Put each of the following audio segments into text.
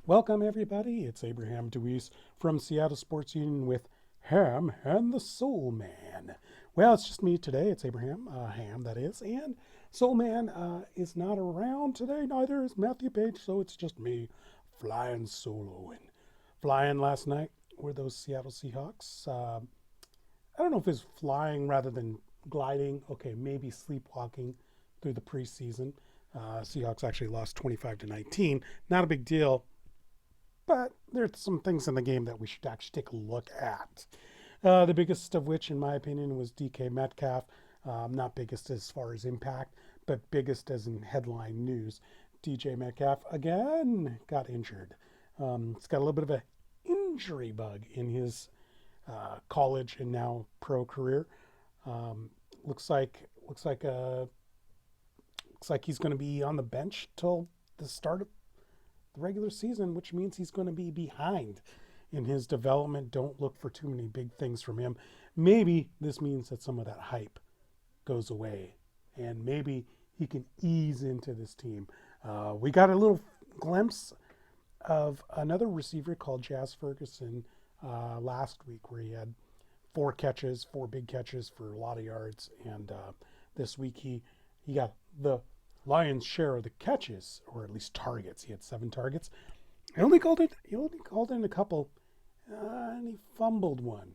Welcome, everybody. It's Abraham Deweese from Seattle Sports Union with Ham and the Soulman. Well, it's just me today. It's Abraham, Ham, that is, and Soulman is not around today. Neither is Matthew Page, so it's just me flying solo. And flying last night were those Seattle Seahawks. I don't know if it's flying rather than gliding. Okay, maybe sleepwalking through the preseason. Seahawks actually lost 25-19. Not a big deal, but there's some things in the game that we should actually take a look at. The biggest of which, in my opinion, was DK Metcalf. Not biggest as far as impact, but biggest as in headline news. DJ Metcalf again got injured. He's got a little bit of an injury bug in his college and now pro career. Um, looks like looks like uh, looks like he's going to be on the bench till the start of the regular season, which means he's going to be behind in his development. Don't look for too many big things from him. Maybe this means that some of that hype goes away and maybe he can ease into this team. We got a little glimpse of another receiver called Jazz Ferguson last week, where he had four big catches for a lot of yards. And this week he got the lion's share of the catches, or at least targets. He had 7 targets. He only called in a couple, and he fumbled one.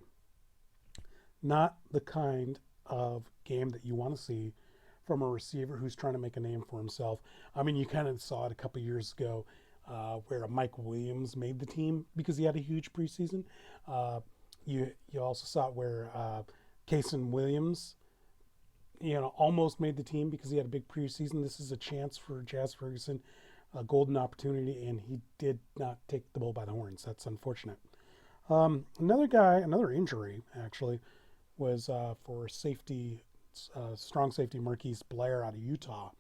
Not the kind of game that you want to see from a receiver who's trying to make a name for himself. I mean, you kind of saw it a couple years ago where Mike Williams made the team because he had a huge preseason. Uh, you also saw it where Kason Williams, almost made the team because he had a big preseason. This is a chance for Jazz Ferguson, a golden opportunity, and he did not take the bull by the horns. That's unfortunate. Another injury actually was for safety, strong safety Marquise Blair out of Utah.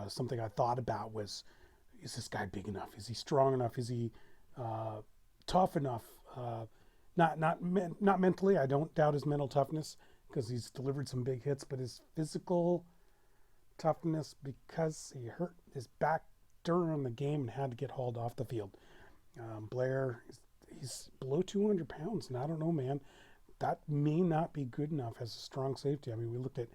Something I thought about was, is this guy big enough? Is he strong enough? Is he uh, tough enough? Not mentally. I don't doubt his mental toughness because he's delivered some big hits, but his physical toughness, because he hurt his back during the game and had to get hauled off the field. Blair, he's below 200 pounds, and I don't know, man. That may not be good enough as a strong safety. I mean, we looked at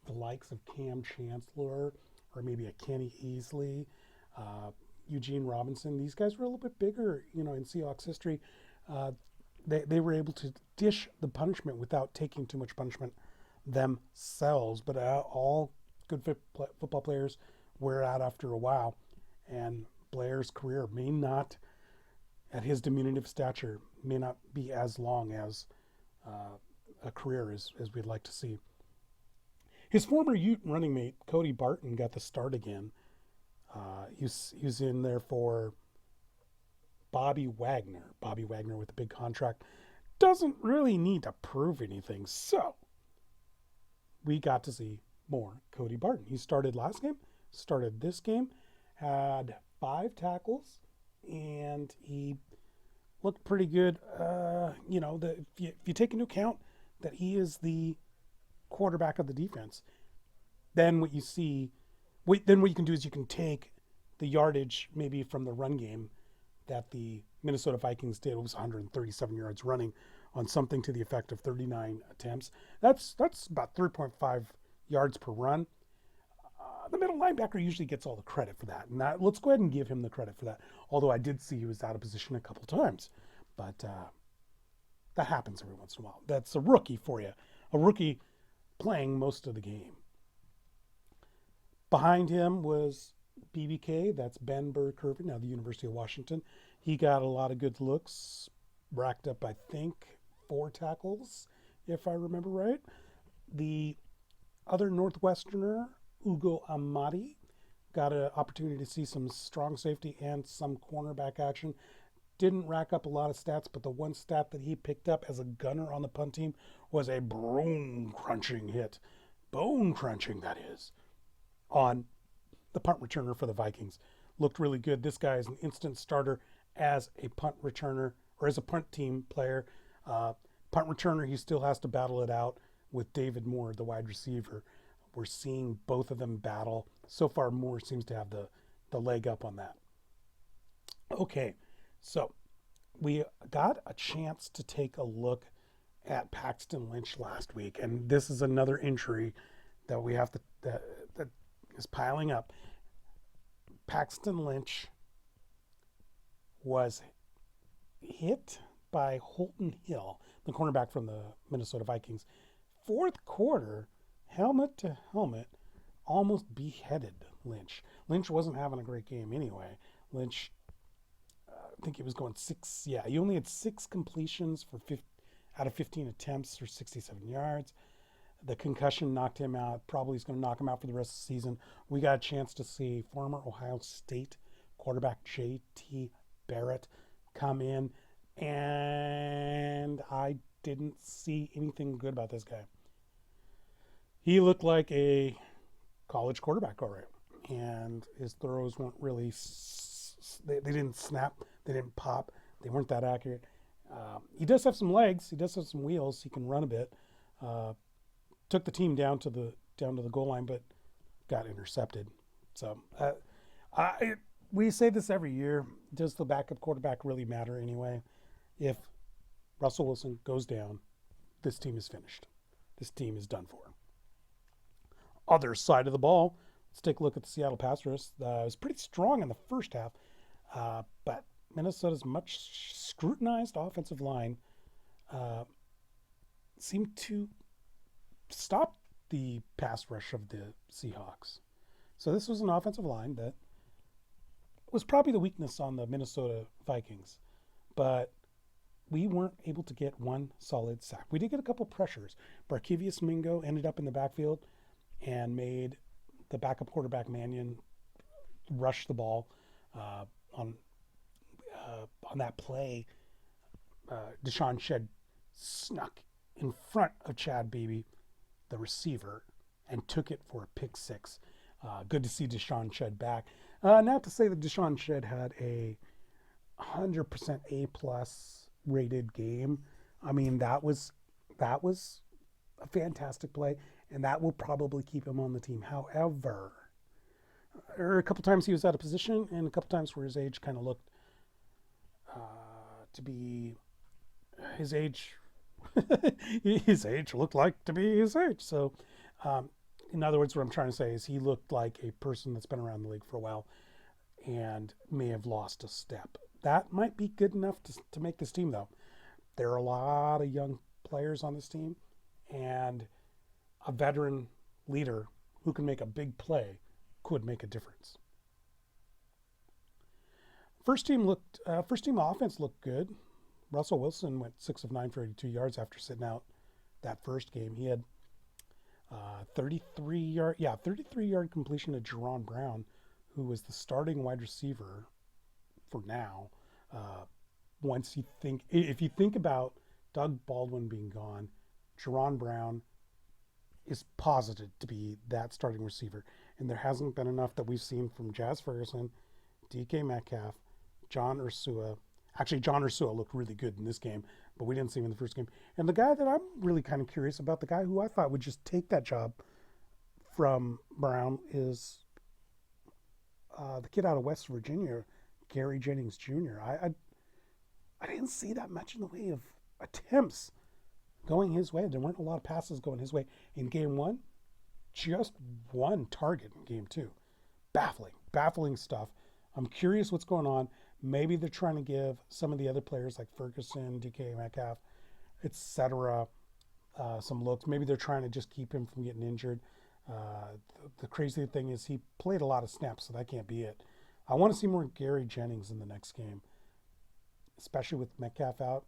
the likes of Cam Chancellor or maybe a Kenny Easley, uh, Eugene Robinson. These guys were a little bit bigger, in Seahawks history. Uh, they were able to dish the punishment without taking too much punishment themselves. But all good football players wear out after a while. And Blair's career may not, at his diminutive stature, may not be as long as a career as we'd like to see. His former Ute running mate, Cody Barton, got the start again. He was in there for Bobby Wagner. Bobby Wagner with a big contract doesn't really need to prove anything. So we got to see more Cody Barton. He started last game, started this game, had 5 tackles, and he looked pretty good. If you take into account that he is the quarterback of the defense, then what you can do is you can take the yardage maybe from the run game that the Minnesota Vikings did. It was 137 yards running on something to the effect of 39 attempts. That's about 3.5 yards per run. The middle linebacker usually gets all the credit for that, and let's go ahead and give him the credit for that. Although I did see he was out of position a couple times, but that happens every once in a while. That's a rookie for you, a rookie playing most of the game. Behind him was BBK, that's Ben Burr-Kirby, now the University of Washington. He got a lot of good looks, racked up, I think, 4 tackles, if I remember right. The other Northwesterner, Ugo Amadi, got an opportunity to see some strong safety and some cornerback action. Didn't rack up a lot of stats, but the one stat that he picked up as a gunner on the punt team was a bone-crunching hit. Bone-crunching, that is, on the punt returner for the Vikings. Looked really good. This guy is an instant starter as a punt returner, or as a punt team player. Punt returner, he still has to battle it out with David Moore, the wide receiver. We're seeing both of them battle. So far, Moore seems to have the leg up on that. Okay, so we got a chance to take a look at Paxton Lynch last week, and this is another injury that we have to that is piling up. Paxton Lynch was hit by Holton Hill, the cornerback from the Minnesota Vikings. Fourth quarter, helmet to helmet, almost beheaded Lynch. Lynch wasn't having a great game anyway. Lynch, I think he was going six. Yeah, he only had 6 completions for 50, out of 15 attempts for 67 yards. The concussion knocked him out. Probably is going to knock him out for the rest of the season. We got a chance to see former Ohio State quarterback J.T. Barrett come in, and I didn't see anything good about this guy. He looked like a college quarterback, all right, and his throws weren't really, they didn't snap, they didn't pop, they weren't that accurate. He does have some legs, he does have some wheels, he can run a bit. Took the team down to the goal line, but got intercepted. So we say this every year. Does the backup quarterback really matter anyway? If Russell Wilson goes down, this team is finished. This team is done for. Other side of the ball, let's take a look at the Seattle pass rush. It was pretty strong in the first half, but Minnesota's much scrutinized offensive line seemed to stop the pass rush of the Seahawks. So this was an offensive line that was probably the weakness on the Minnesota Vikings, but we weren't able to get one solid sack. We did get a couple pressures. Barkevius Mingo ended up in the backfield and made the backup quarterback Mannion rush the ball on that play. Deshaun Shedd snuck in front of Chad Beebe, the receiver, and took it for a pick six. Good to see Deshaun Shedd back. Not to say that Deshaun Shedd had a 100% A+ rated game. I mean, that was a fantastic play, and that will probably keep him on the team. However, there were a couple times he was out of position, and a couple times where his age kind of looked to be his age. His age looked like to be his age. So, in other words, what I'm trying to say is he looked like a person that's been around the league for a while and may have lost a step. That might be good enough to make this team, though. There are a lot of young players on this team, and a veteran leader who can make a big play could make a difference. First team offense looked good. Russell Wilson went 6 of 9 for 82 yards after sitting out that first game. He had 33-yard completion to Jerron Brown, who was the starting wide receiver for now. If you think about Doug Baldwin being gone, Jerron Brown is posited to be that starting receiver, and there hasn't been enough that we've seen from Jazz Ferguson, DK Metcalf, John Ursua. Actually, John Ursua looked really good in this game, but we didn't see him in the first game. And the guy that I'm really kind of curious about, the guy who I thought would just take that job from Brown, is the kid out of West Virginia, Gary Jennings Jr. I didn't see that much in the way of attempts going his way. There weren't a lot of passes going his way. In game one, just one target in game two. Baffling stuff. I'm curious what's going on. Maybe they're trying to give some of the other players like Ferguson, DK Metcalf, etc., some looks. Maybe they're trying to just keep him from getting injured. The crazy thing is he played a lot of snaps, so that can't be it. I want to see more Gary Jennings in the next game, especially with Metcalf out.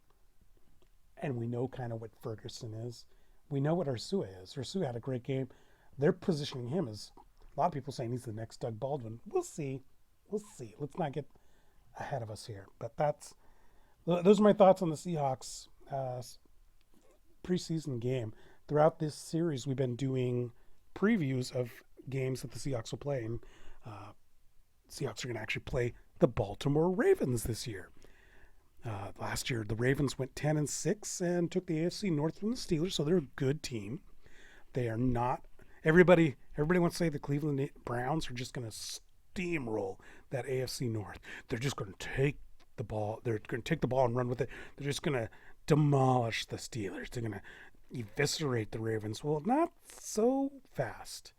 And we know kind of what Ferguson is. We know what Ursua is. Ursua had a great game. They're positioning him as, a lot of people saying he's the next Doug Baldwin. We'll see. Let's not get ahead of us here. But those are my thoughts on the Seahawks preseason game. Throughout this series, we've been doing previews of games that the Seahawks will play. And Seahawks are going to actually play the Baltimore Ravens this year. Last year, the Ravens went 10-6 and took the AFC North from the Steelers, so they're a good team. They are not. Everybody wants to say the Cleveland Browns are just going to steamroll that AFC North. They're just going to take the ball. They're going to take the ball and run with it. They're just going to demolish the Steelers. They're going to eviscerate the Ravens. Well, not so fast.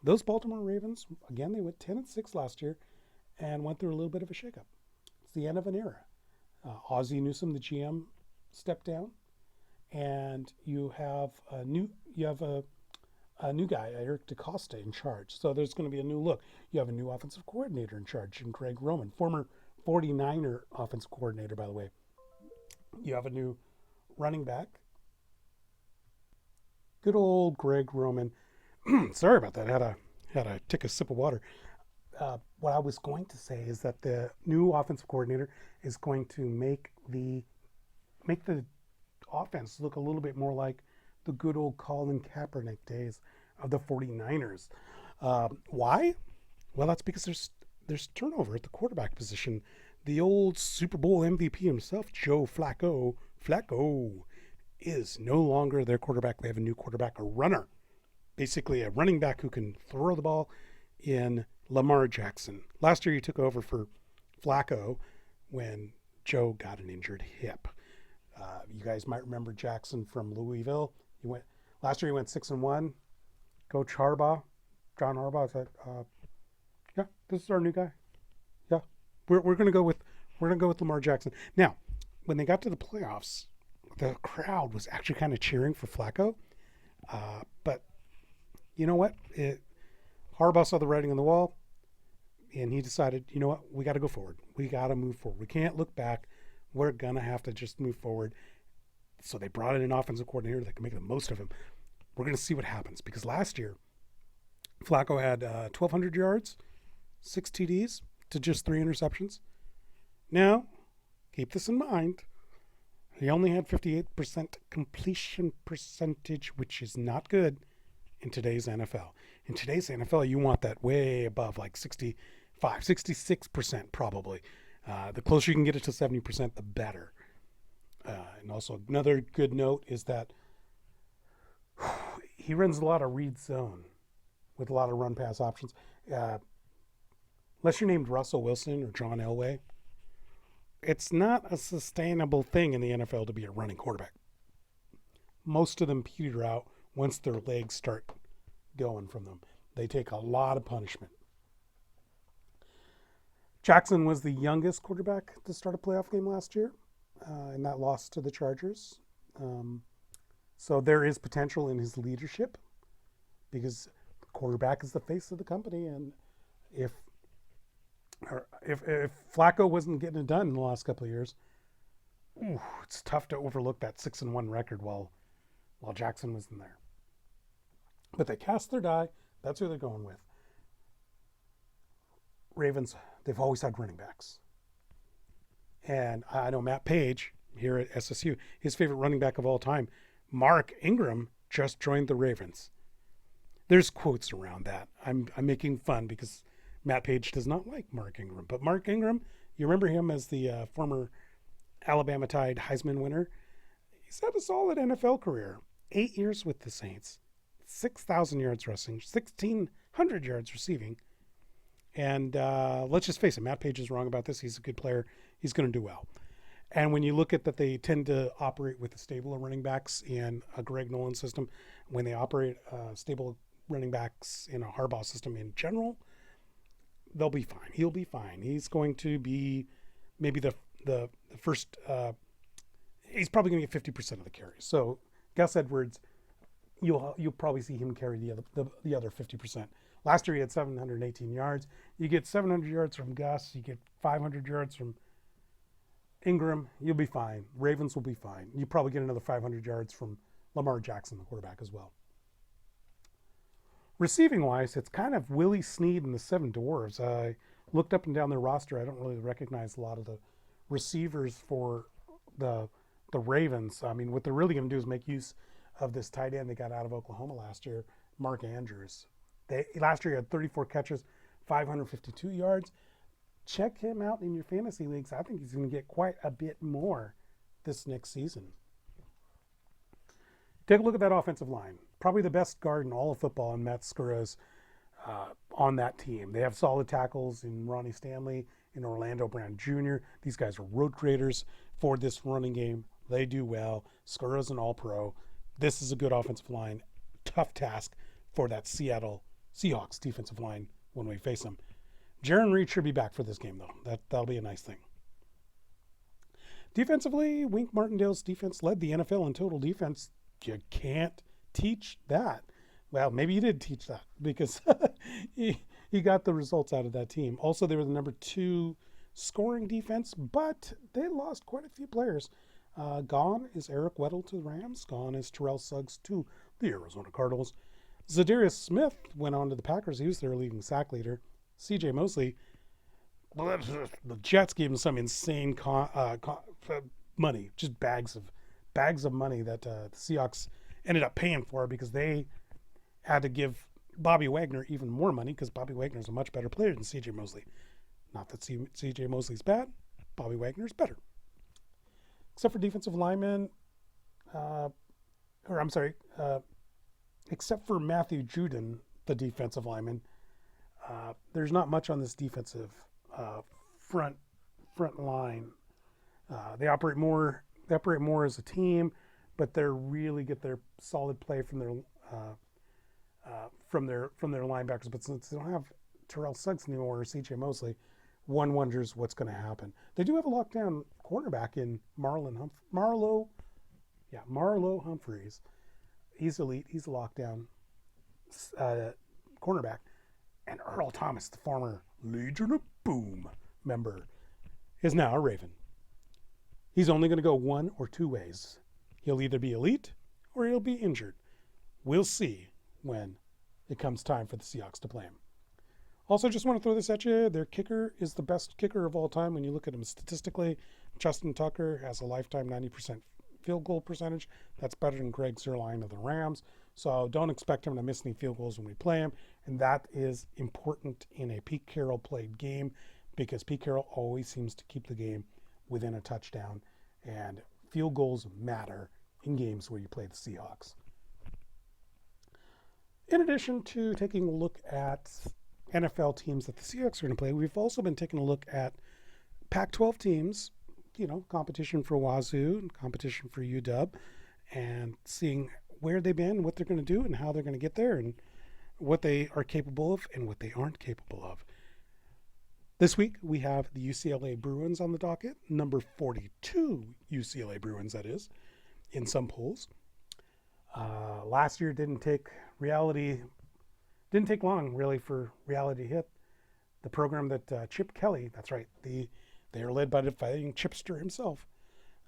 Those Baltimore Ravens, again, they went 10-6 last year and went through a little bit of a shakeup. It's the end of an era. Ozzie Newsome, the GM, stepped down, and you have a new guy, Eric DeCosta, in charge. So there's going to be a new look. You have a new offensive coordinator in charge, and Greg Roman, former 49er offensive coordinator, by the way. You have a new running back. Good old Greg Roman. Sorry about that. I had to take a sip of water. What I was going to say is that the new offensive coordinator is going to make the offense look a little bit more like the good old Colin Kaepernick days of the 49ers. Why? Well, that's because there's turnover at the quarterback position. The old Super Bowl MVP himself, Joe Flacco, is no longer their quarterback. They have a new quarterback, a runner. Basically a running back who can throw the ball in Lamar Jackson. Last year he took over for Flacco when Joe got an injured hip. You guys might remember Jackson from Louisville. Last year he went 6-1. Coach Harbaugh, John Harbaugh said, "Yeah, this is our new guy. Yeah, we're gonna go with Lamar Jackson." Now, when they got to the playoffs, the crowd was actually kind of cheering for Flacco, but you know what? Harbaugh saw the writing on the wall, and he decided, you know what? We got to go forward. We got to move forward. We can't look back. We're gonna have to just move forward. So they brought in an offensive coordinator that can make the most of him. We're going to see what happens, because last year Flacco had 1,200 yards, 6 TDs to just 3 interceptions. Now, keep this in mind. He only had 58% completion percentage, which is not good in today's NFL. In today's NFL, you want that way above, like 65, 66% probably. The closer you can get it to 70%, the better. And also another good note is that he runs a lot of read zone with a lot of run pass options. Unless you're named Russell Wilson or John Elway, it's not a sustainable thing in the NFL to be a running quarterback. Most of them peter out once their legs start going from them. They take a lot of punishment. Jackson was the youngest quarterback to start a playoff game last year, and that loss to the Chargers. So there is potential in his leadership, because the quarterback is the face of the company, and if Flacco wasn't getting it done in the last couple of years, it's tough to overlook that 6-1 record while Jackson was in there. But they cast their die. That's who they're going with. Ravens, they've always had running backs. And I know Matt Page here at SSU, his favorite running back of all time, Mark Ingram, just joined the Ravens. There's quotes around that. I'm making fun because Matt Page does not like Mark Ingram. But Mark Ingram, you remember him as the former Alabama Tide Heisman winner? He's had a solid NFL career. 8 years with the Saints. 6,000 yards rushing, 1,600 yards receiving. And let's just face it, Matt Page is wrong about this. He's a good player. He's going to do well. And when you look at that, they tend to operate with a stable of running backs in a Greg Nolan system. When they operate stable running backs in a Harbaugh system in general, they'll be fine. He'll be fine. He's going to be maybe the first. He's probably going to get 50% of the carries. So Gus Edwards, you'll probably see him carry the other 50%. Last year he had 718 yards. You get 700 yards from Gus. You get 500 yards from Ingram. You'll be fine. Ravens will be fine. You probably get another 500 yards from Lamar Jackson, the quarterback, as well. Receiving-wise, it's kind of Willie Snead and the Seven Dwarves. I looked up and down their roster. I don't really recognize a lot of the receivers for the Ravens. I mean, what they're really going to do is make use of this tight end they got out of Oklahoma last year, Mark Andrews. Last year he had 34 catches, 552 yards. Check him out in your fantasy leagues. I think he's going to get quite a bit more this next season. Take a look at that offensive line. Probably the best guard in all of football in Matt Skura's on that team. They have solid tackles in Ronnie Stanley, in Orlando Brown Jr. These guys are road graders for this running game. They do well. Skura's an all-pro. This is a good offensive line. Tough task for that Seattle Seahawks defensive line when we face them. Jaron Reed should be back for this game, though. That'll be a nice thing. Defensively, Wink Martindale's defense led the NFL in total defense. You can't teach that. Well, maybe you did teach that because he got the results out of that team. Also, they were the number 2 scoring defense, but they lost quite a few players. Gone is Eric Weddle to the Rams. Gone is Terrell Suggs to the Arizona Cardinals. Zadarius Smith went on to the Packers. He was their leading sack leader. C.J. Mosley, the Jets gave him some insane money, just bags of money that the Seahawks ended up paying for because they had to give Bobby Wagner even more money because Bobby Wagner is a much better player than C.J. Mosley. Not that C.J. Mosley's bad. Bobby Wagner's better. Except for defensive linemen, except for Matthew Judon, the defensive lineman, there's not much on this defensive front line. They operate more as a team, but they really get their solid play from their linebackers. But since they don't have Terrell Suggs anymore or C.J. Mosley, one wonders what's going to happen. They do have a lockdown cornerback in Marlo Humphreys. He's elite. He's a lockdown cornerback. And Earl Thomas, the former Legion of Boom member, is now a Raven. He's only going to go one or two ways. He'll either be elite or he'll be injured. We'll see when it comes time for the Seahawks to play him. Also, just want to throw this at you. Their kicker is the best kicker of all time when you look at him statistically. Justin Tucker has a lifetime 90% field goal percentage. That's better than Greg Zuerlein of the Rams. So don't expect him to miss any field goals when we play him. And that is important in a Pete Carroll played game because Pete Carroll always seems to keep the game within a touchdown. And field goals matter in games where you play the Seahawks. In addition to taking a look at NFL teams that the Seahawks are going to play, we've also been taking a look at Pac-12 teams, competition for Wazoo and competition for UW, and seeing where they've been, what they're going to do, and how they're going to get there, and what they are capable of and what they aren't capable of. This week, we have the UCLA Bruins on the docket, number 42 UCLA Bruins, that is, in some polls. Last year didn't take long, really, for reality to hit. The program that Chip Kelly, that's right, they are led by the fighting Chipster himself.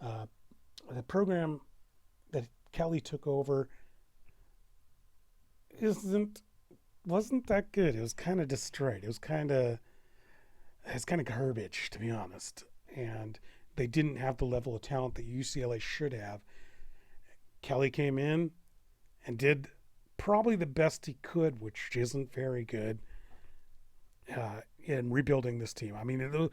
The program that Kelly took over wasn't that good. It was kind of destroyed. It was kind of garbage, to be honest. And they didn't have the level of talent that UCLA should have. Kelly came in and did probably the best he could, which isn't very good, in rebuilding this team. I mean,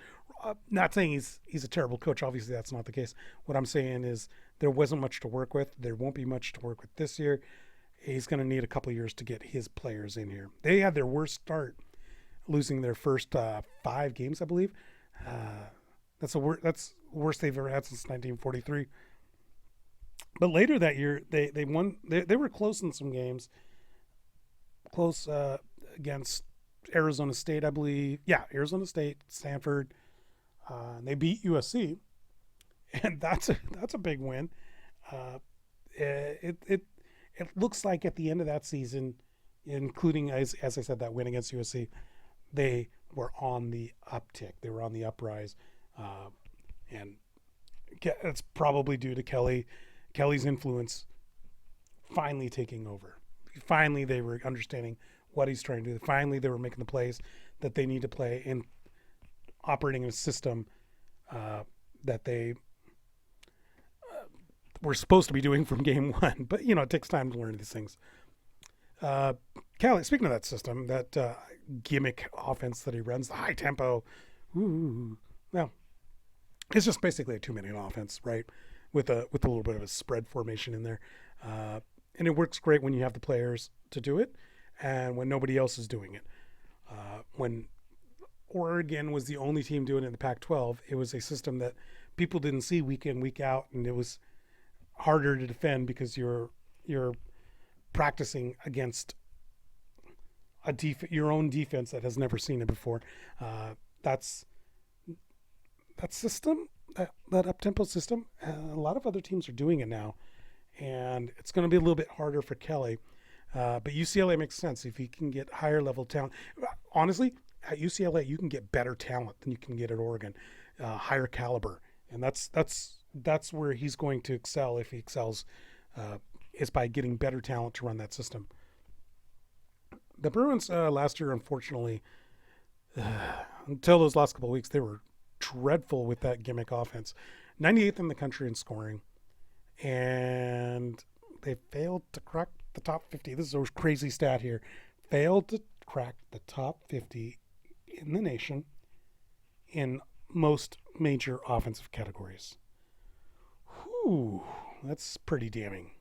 not saying he's a terrible coach. Obviously, that's not the case. What I'm saying is there wasn't much to work with. There won't be much to work with this year. He's going to need a couple of years to get his players in here. They had their worst start, losing their first 5 games, I believe. That's the worst they've ever had since 1943. But later that year, they won. They were close in some games. Close against Arizona State, I believe. Yeah, Arizona State, Stanford. They beat USC, and that's a big win. It looks like at the end of that season, including as I said, that win against USC, they were on the uptick. They were on the uprise, and it's probably due to Kelly's influence finally taking over. Finally, they were understanding what he's trying to do. Finally, they were making the plays that they need to play and operating in a system that they were supposed to be doing from game one. But, it takes time to learn these things. Kelly, speaking of that system, that gimmick offense that he runs, the high tempo, well, it's just basically a 2-minute offense, right? With a little bit of a spread formation in there. And it works great when you have the players to do it. and when nobody else is doing it. When Oregon was the only team doing it in the Pac-12, it was a system that people didn't see week in, week out, and it was harder to defend because you're practicing against your own defense that has never seen it before. That's that system, that up-tempo system. A lot of other teams are doing it now, and it's going to be a little bit harder for Kelly. But UCLA makes sense if he can get higher level talent. Honestly, at UCLA you can get better talent than you can get at Oregon, higher caliber, and that's where he's going to excel if he excels, is by getting better talent to run that system. The Bruins last year, unfortunately, until those last couple of weeks, they were dreadful with that gimmick offense. 98th in the country in scoring, and they failed to crack the top 50. This is a crazy stat here. Failed to crack the top 50 in the nation in most major offensive categories. Whew, that's pretty damning.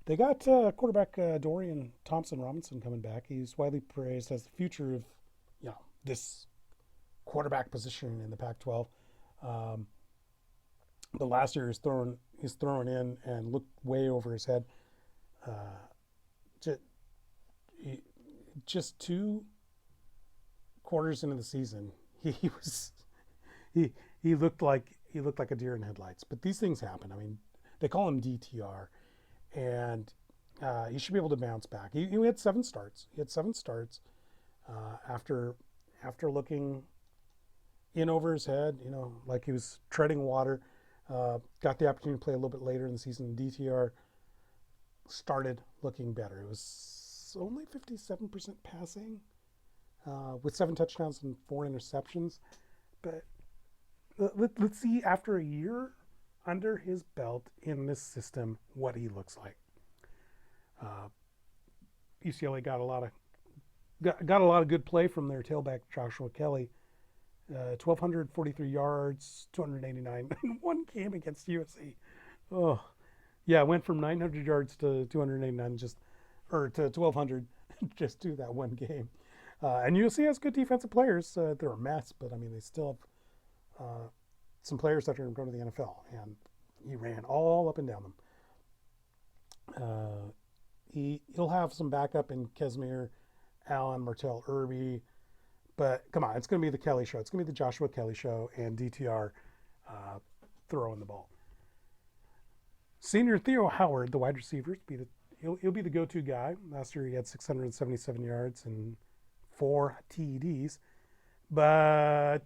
They got quarterback Dorian Thompson-Robinson coming back. He's widely praised as the future of, this quarterback position in the Pac-12. The last year he's thrown in and looked way over his head. Just 2 quarters into the season, he looked like a deer in headlights. But these things happen. I mean, they call him DTR, and he should be able to bounce back. He had 7 starts. He had 7 starts after looking in over his head, like he was treading water. Got the opportunity to play a little bit later in the season. DTR started looking better. It was only 57% passing, with 7 touchdowns and 4 interceptions. But let's see, after a year under his belt in this system, what he looks like. UCLA got a lot of good play from their tailback Joshua Kelly. 1,243 yards, 289 in one game against USC. Oh, yeah, it went from 900 yards to 289, to 1,200 just to that one game. And USC has good defensive players. They're a mess, but I mean, they still have some players that are going to go to the NFL, and he ran all up and down them. He'll have some backup in Kesmir, Allen, Martell Irby. But come on, it's going to be the Kelly show. It's going to be the Joshua Kelly show, and DTR throwing the ball. Senior Theo Howard, the wide receiver, he'll be the go-to guy. Last year he had 677 yards and 4 TDs. But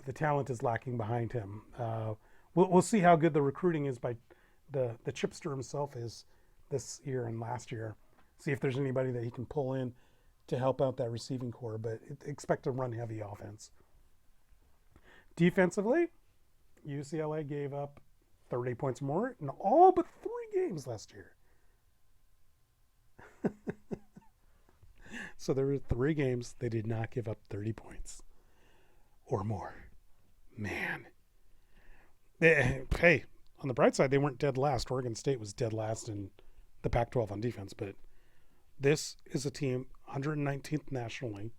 the talent is lacking behind him. We'll see how good the recruiting is by the chipster himself is this year and last year. See if there's anybody that he can pull in to help out that receiving core, but expect a run-heavy offense. Defensively, UCLA gave up 30 points more in all but 3 games last year. So there were 3 games they did not give up 30 points or more. Man. Hey, on the bright side, they weren't dead last. Oregon State was dead last in the Pac-12 on defense, but this is a team 119th nationally,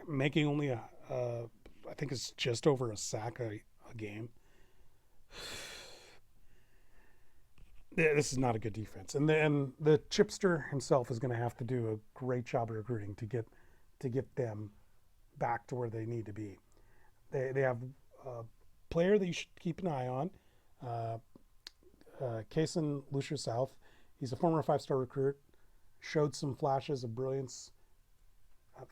making only I think it's just over a sack a game. This is not a good defense, and the chipster himself is going to have to do a great job of recruiting to get them back to where they need to be. They have a player that you should keep an eye on, Kason Lucier South. He's a former 5-star recruit. Showed some flashes of brilliance.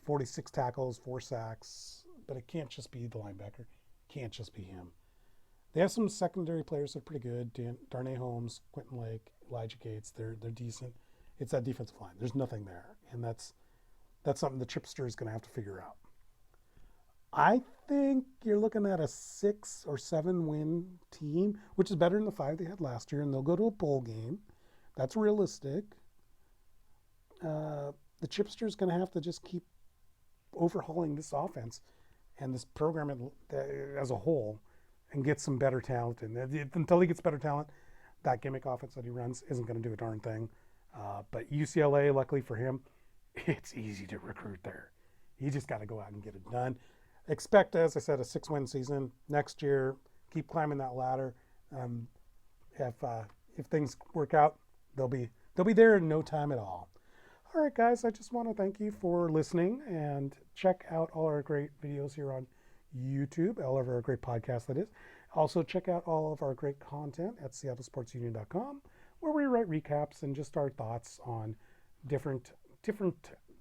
46 tackles, 4 sacks, but it can't just be the linebacker. Can't just be him. They have some secondary players that are pretty good. Darnay Holmes, Quentin Lake, Elijah Gates. They're decent. It's that defensive line. There's nothing there, and that's something the chipster is going to have to figure out. I think you're looking at a 6 or 7 win team, which is better than the 5 they had last year, and they'll go to a bowl game. That's realistic. The chipster is going to have to just keep overhauling this offense and this program as a whole and get some better talent in. Until he gets better talent, that gimmick offense that he runs isn't going to do a darn thing. But UCLA, luckily for him, it's easy to recruit there. You just got to go out and get it done. Expect, as I said, a 6-win season next year. Keep climbing that ladder. If things work out, they'll be there in no time at all. All right, guys, I just want to thank you for listening, and check out all our great videos here on YouTube, all of our great podcasts, that is. Also, check out all of our great content at seattlesportsunion.com, where we write recaps and just our thoughts on different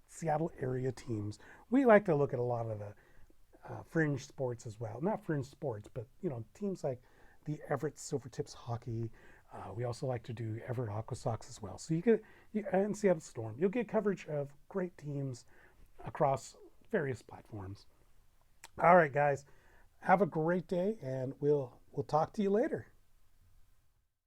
Seattle area teams. We like to look at a lot of the fringe sports as well. Not fringe sports, but teams like the Everett Silvertips hockey. We also like to do Everett Aqua Sox as well. So and Seattle Storm. You'll get coverage of great teams across various platforms. All right, guys, have a great day, and we'll talk to you later.